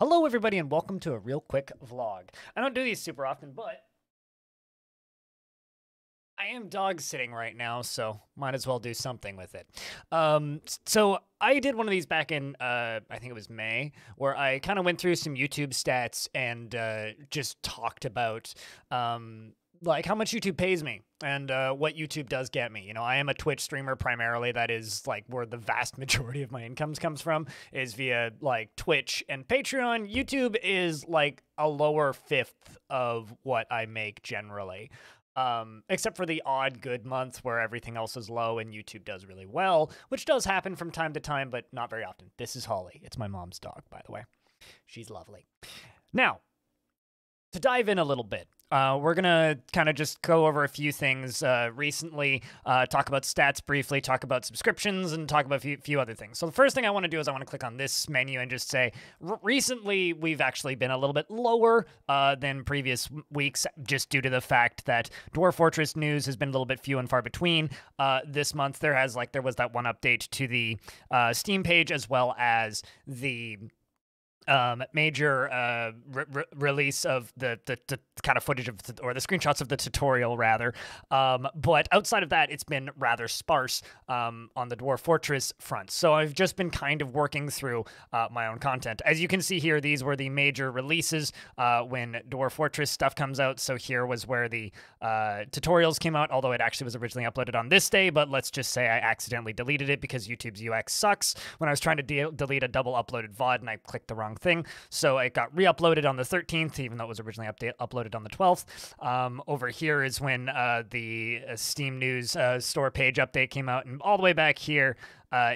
Hello, everybody, and welcome to a real quick vlog. I don't do these super often, but I am dog sitting right now, so might as well do something with it. So I did one of these back in, I think it was May, where I kind of went through some YouTube stats and just talked about like how much YouTube pays me and what YouTube does get me. You know, I am a Twitch streamer primarily. That is like where the vast majority of my incomes comes from, is via like Twitch and Patreon. YouTube is like a lower fifth of what I make generally. Except for the odd good month where everything else is low and YouTube does really well, which does happen from time to time, but not very often. This is Holly. It's my mom's dog, by the way. She's lovely. Now, to dive in a little bit, we're going to kind of just go over a few things recently, talk about stats briefly, talk about subscriptions, and talk about a few other things. So the first thing I want to do is I want to click on this menu and just say, recently we've actually been a little bit lower than previous weeks, just due to the fact that Dwarf Fortress news has been a little bit few and far between. This month there was that one update to the Steam page, as well as the major release of the kind of footage of or the screenshots of the tutorial rather, but outside of that it's been rather sparse on the Dwarf Fortress front. So I've just been kind of working through my own content. As you can see here, these were the major releases when Dwarf Fortress stuff comes out. So here was where the tutorials came out, although it actually was originally uploaded on this day, but let's just say I accidentally deleted it because YouTube's UX sucks when I was trying to delete a double uploaded VOD and I clicked the wrong thing. So it got re-uploaded on the 13th, even though it was originally uploaded on the 12th. Over here is when the Steam News store page update came out, and all the way back here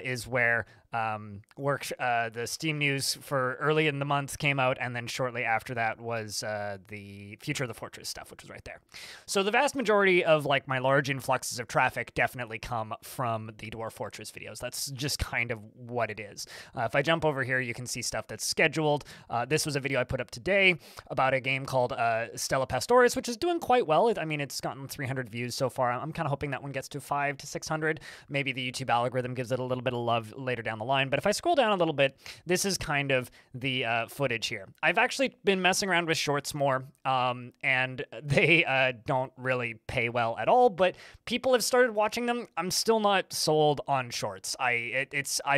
is where the Steam News for early in the month came out, and then shortly after that was the Future of the Fortress stuff, which was right there. So the vast majority of like my large influxes of traffic definitely come from the Dwarf Fortress videos. That's just kind of what it is. If I jump over here, you can see stuff that's scheduled. This was a video I put up today about a game called Stella Pastoris, which is doing quite well. I mean, it's gotten 300 views so far. I'm kind of hoping that one gets to 500 to 600. Maybe the YouTube algorithm gives it a little bit of love later down the line. But if I scroll down a little bit, this is kind of the footage here. I've actually been messing around with shorts more, and they don't really pay well at all, but people have started watching them. I'm still not sold on shorts. I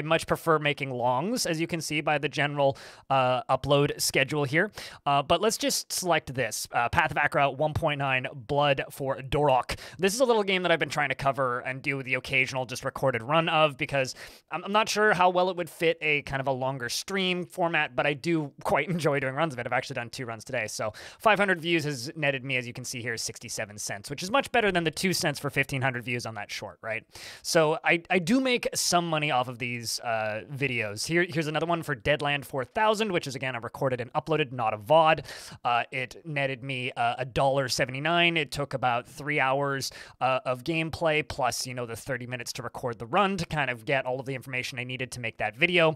much prefer making longs, as you can see by the general upload schedule here. But let's just select this, Path of Acra 1.9 Blood for Dorok. This is a little game that I've been trying to cover and do the occasional just recorded run of, because I'm not sure how well it would fit a kind of a longer stream format, but I do quite enjoy doing runs of it. I've actually done 2 runs today. So 500 views has netted me, as you can see here, 67 cents, which is much better than the 2 cents for 1,500 views on that short, right? So I do make some money off of these videos. Here's another one for Deadland 4000, which is, again, a recorded and uploaded, not a VOD. It netted me $1.79. It took about 3 hours of gameplay, plus, you know, the 30 minutes to record the run to kind of get all of the information I needed to make that video.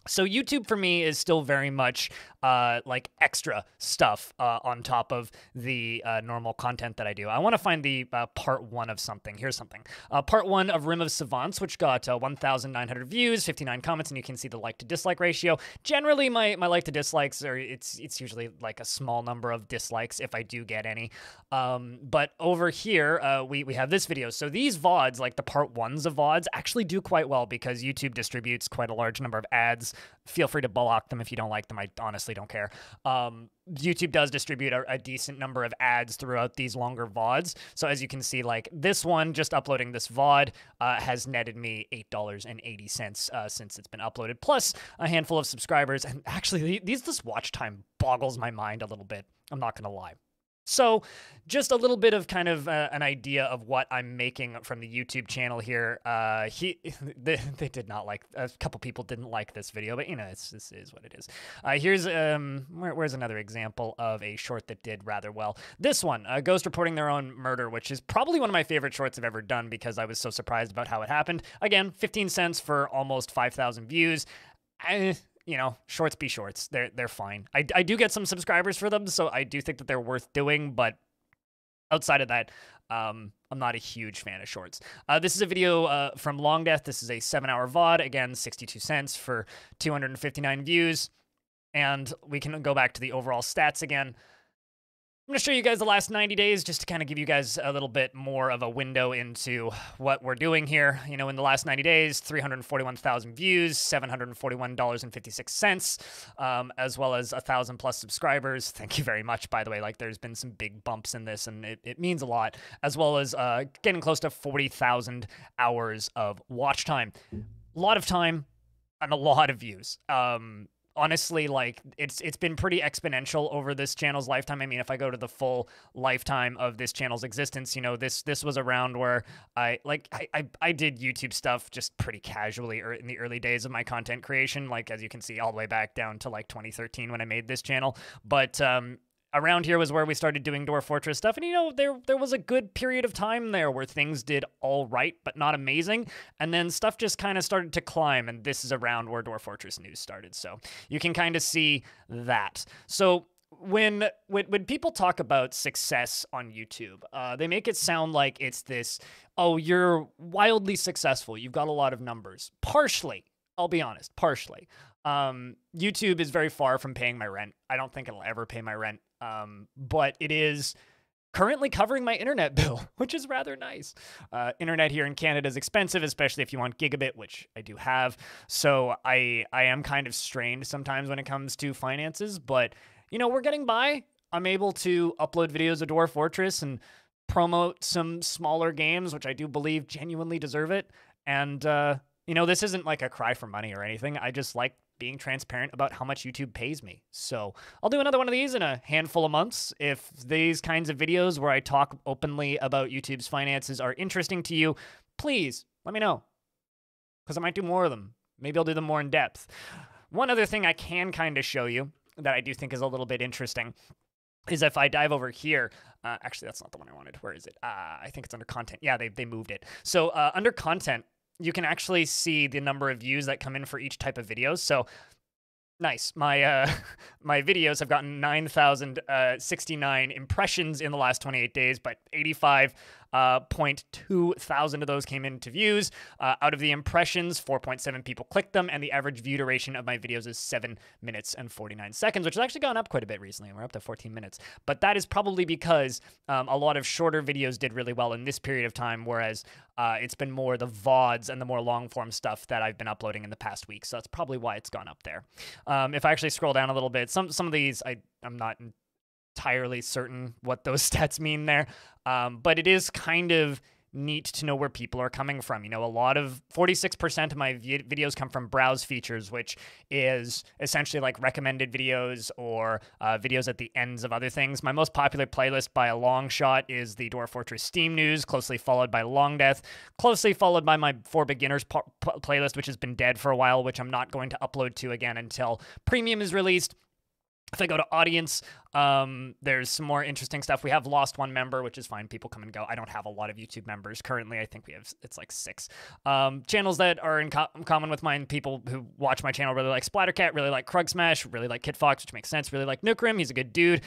So YouTube for me is still very much like extra stuff on top of the normal content that I do. I want to find the part 1 of something. Here's something. Part 1 of Rim of Savants, which got 1,900 views, 59 comments, and you can see the like to dislike ratio. Generally, my like to dislikes are it's usually like a small number of dislikes if I do get any. But over here, we have this video. So these VODs, like the part 1s of VODs, actually do quite well because YouTube distributes quite a large number of ads. Feel free to block them if you don't like them. I honestly don't care. YouTube does distribute a decent number of ads throughout these longer VODs. So as you can see, like this one, just uploading this VOD has netted me $8.80 since it's been uploaded, plus a handful of subscribers. And actually, this watch time boggles my mind a little bit. I'm not going to lie. So just a little bit of kind of an idea of what I'm making from the YouTube channel here. They did not like, a couple people didn't like this video, but you know, this is what it is. Here's, where's another example of a short that did rather well. This one, Ghost Reporting Their Own Murder, which is probably one of my favorite shorts I've ever done because I was so surprised about how it happened. Again, 15 cents for almost 5,000 views. You know, shorts be shorts. They're fine. I do get some subscribers for them, so I do think that they're worth doing, but outside of that, I'm not a huge fan of shorts. This is a video from Long Death. This is a 7-hour VOD. Again, 62 cents for 259 views. And we can go back to the overall stats again. I'm going to show you guys the last 90 days just to kind of give you guys a little bit more of a window into what we're doing here. You know, in the last 90 days, 341,000 views, $741.56, as well as 1,000 plus subscribers. Thank you very much, by the way. Like, there's been some big bumps in this, and it means a lot, as well as getting close to 40,000 hours of watch time. A lot of time and a lot of views. Honestly, like, it's been pretty exponential over this channel's lifetime. I mean, if I go to the full lifetime of this channel's existence, you know, this was around where I did YouTube stuff just pretty casually in the early days of my content creation, like, as you can see, all the way back down to like 2013 when I made this channel. But around here was where we started doing Dwarf Fortress stuff, and you know, there was a good period of time there where things did all right, but not amazing, and then stuff just kind of started to climb, and this is around where Dwarf Fortress news started, so you can kind of see that. So when people talk about success on YouTube, they make it sound like it's this, oh, you're wildly successful, you've got a lot of numbers. Partially, I'll be honest, partially. YouTube is very far from paying my rent. I don't think it'll ever pay my rent. But it is currently covering my internet bill, which is rather nice. Internet here in Canada is expensive, especially if you want gigabit, which I do have. So I am kind of strained sometimes when it comes to finances, but you know, we're getting by. I'm able to upload videos of Dwarf Fortress and promote some smaller games, which I do believe genuinely deserve it. And, you know, this isn't like a cry for money or anything. I just like being transparent about how much YouTube pays me. So I'll do another one of these in a handful of months. If these kinds of videos where I talk openly about YouTube's finances are interesting to you, please let me know, because I might do more of them. Maybe I'll do them more in depth. One other thing I can kind of show you that I do think is a little bit interesting is if I dive over here. Actually, that's not the one I wanted. Where is it? I think it's under content. Yeah, they moved it. So under content, you can actually see the number of views that come in for each type of videos. So nice. My my videos have gotten 9,069 impressions in the last 28 days, but 85.2 thousand of those came into views. Out of the impressions, 4.7 people clicked them, and the average view duration of my videos is 7 minutes and 49 seconds, which has actually gone up quite a bit recently, and we're up to 14 minutes. But that is probably because a lot of shorter videos did really well in this period of time, whereas it's been more the VODs and the more long-form stuff that I've been uploading in the past week, so that's probably why it's gone up there. If I actually scroll down a little bit, some of these, I'm not entirely certain what those stats mean there, but it is kind of neat to know where people are coming from. You know, 46% of my videos come from browse features, which is essentially like recommended videos or videos at the ends of other things. My most popular playlist by a long shot is the Dwarf Fortress Steam News, closely followed by Long Death, closely followed by my For Beginners playlist, which has been dead for a while, which I'm not going to upload to again until Premium is released. If I go to audience, there's some more interesting stuff. We have lost one member, which is fine. People come and go. I don't have a lot of YouTube members currently. I think it's like 6. Channels that are in common with mine, people who watch my channel really like Splattercat, really like Krug Smash, really like Kit Fox, which makes sense, really like Nukrim. He's a good dude.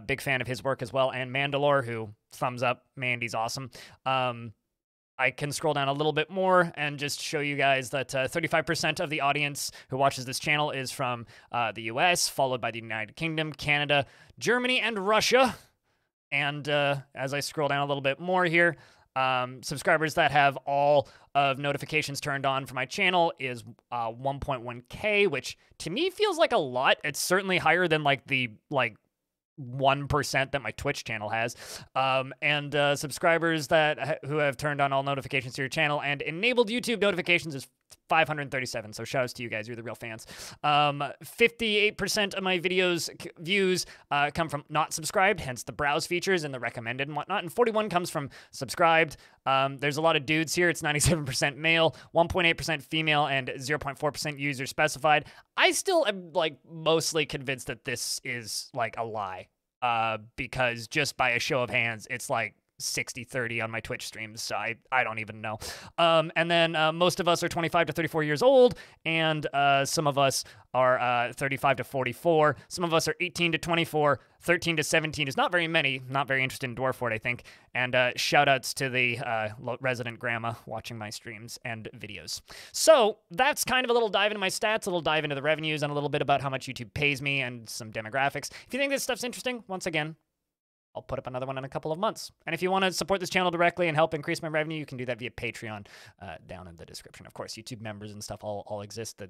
Big fan of his work as well. And Mandalore, who thumbs up. Mandy's awesome. I can scroll down a little bit more and just show you guys that 35% of the audience who watches this channel is from the US, followed by the United Kingdom, Canada, Germany, and Russia. And as I scroll down a little bit more here, subscribers that have all of notifications turned on for my channel is 1.1K, which to me feels like a lot. It's certainly higher than like the 1% that my Twitch channel has, and subscribers who have turned on all notifications to your channel and enabled YouTube notifications is 537. So shout outs to you guys. You're the real fans. 58% of my videos views come from not subscribed, hence the browse features and the recommended and whatnot. And 41 comes from subscribed. There's a lot of dudes here. It's 97% male, 1.8% female, and 0.4% user specified. I still am like mostly convinced that this is like a lie. Because just by a show of hands, it's like 60-30 on my Twitch streams. So I don't even know. And then most of us are 25 to 34 years old, and some of us are 35 to 44. Some of us are 18 to 24. 13 to 17 is not very many. Not very interested in Dwarf Fort, I think. And shout outs to the resident grandma watching my streams and videos. So that's kind of a little dive into my stats, a little dive into the revenues, and a little bit about how much YouTube pays me and some demographics. If you think this stuff's interesting, once again, I'll put up another one in a couple of months. And if you want to support this channel directly and help increase my revenue, you can do that via Patreon down in the description. Of course, YouTube members and stuff all exist.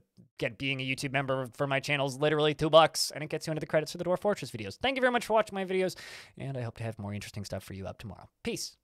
Being a YouTube member for my channel is literally $2, and it gets you into the credits for the Dwarf Fortress videos. Thank you very much for watching my videos, and I hope to have more interesting stuff for you up tomorrow. Peace.